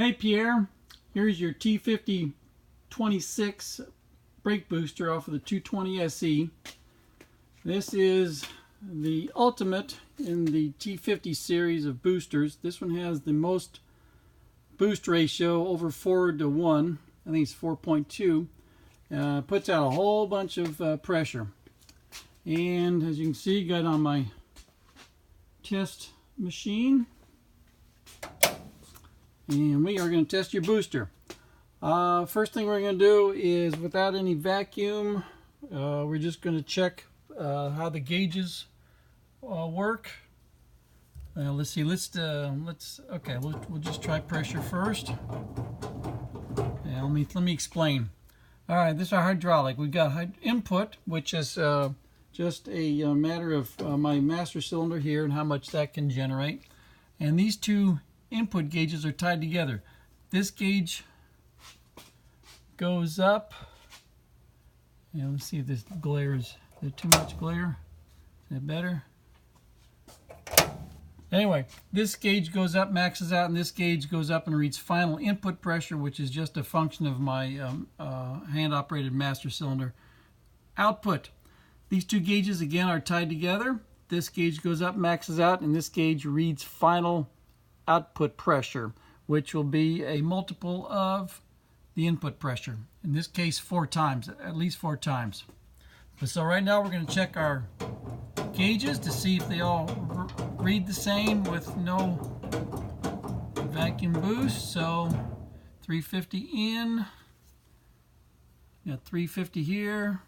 Hey Pierre, here's your T50-26 brake booster off of the 220 SE. This is the ultimate in the T50 series of boosters. This one has the most boost ratio, over 4 to 1. I think it's 4.2. Puts out a whole bunch of pressure. And as you can see, got on my test machine. And we are going to test your booster. First thing we're going to do is, without any vacuum, we're just going to check how the gauges work. Let's see. Okay. We'll just try pressure first. Yeah, let me explain. All right, this is our hydraulic. We've got input, which is just a matter of my master cylinder here and how much that can generate. And these two input gauges are tied together. This gauge goes up. Yeah, let's see if this glare is there too much glare. Is that better? Anyway, this gauge goes up, maxes out, and this gauge goes up and reads final input pressure, which is just a function of my hand-operated master cylinder output. These two gauges again are tied together. This gauge goes up, maxes out, and this gauge reads final output pressure, which will be a multiple of the input pressure. In this case, 4 times, at least 4 times. So right now we're going to check our gauges to see if they all read the same with no vacuum boost. So 350 in, got 350 here,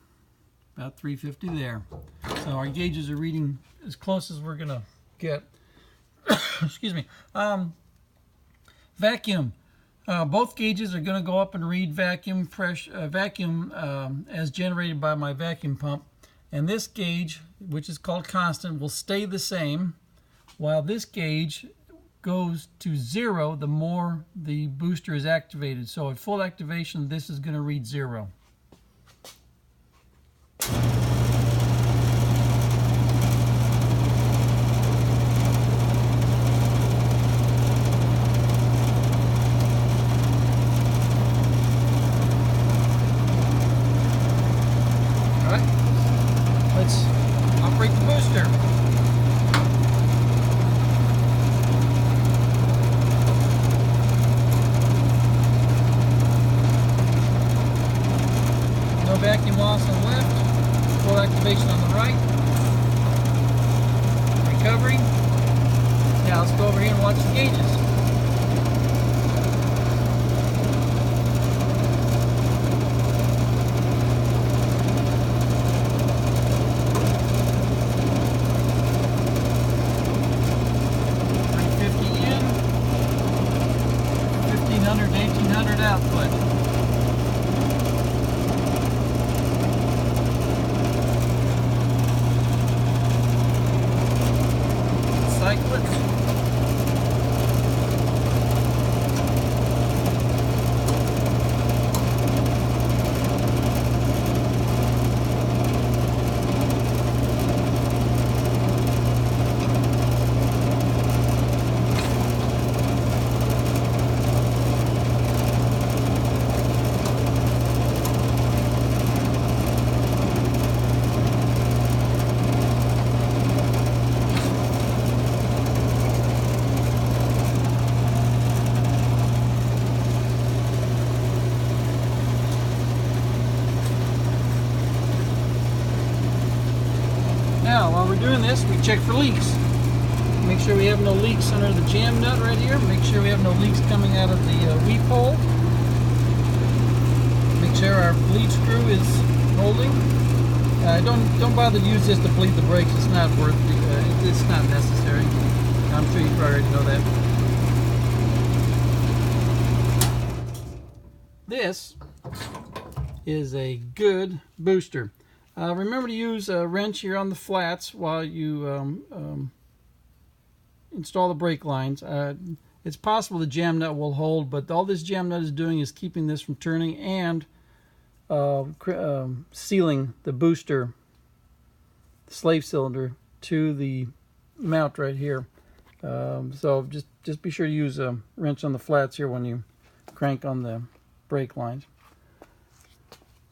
about 350 there. So our gauges are reading as close as we're going to get. Excuse me. Vacuum. Both gauges are going to go up and read vacuum pressure, as generated by my vacuum pump. And this gauge, which is called constant, will stay the same, while this gauge goes to 0 the more the booster is activated. So at full activation, this is going to read 0. Let's operate the booster. No vacuum loss on the left, full activation on the right. Recovery. Now let's go over here and watch the gauges. Output. Cycle it. Now, while we're doing this, we check for leaks. Make sure we have no leaks under the jam nut right here. Make sure we have no leaks coming out of the weep hole. Make sure our bleed screw is holding. Don't bother to use this to bleed the brakes. It's not worth it. It's not necessary. I'm sure you probably already know that. This is a good booster. Remember to use a wrench here on the flats while you install the brake lines. It's possible the jam nut will hold, but all this jam nut is doing is keeping this from turning and sealing the booster, the slave cylinder, to the mount right here. So just be sure to use a wrench on the flats here when you crank on the brake lines.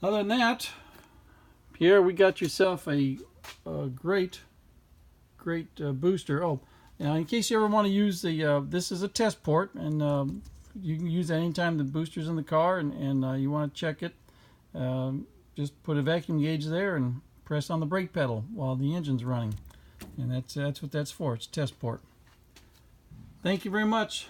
Other than that, Pierre, we got yourself a great booster. Oh, now in case you ever want to use the, this is a test port, and you can use it anytime the booster's in the car, and you want to check it. Just put a vacuum gauge there and press on the brake pedal while the engine's running, and that's what that's for. It's a test port. Thank you very much.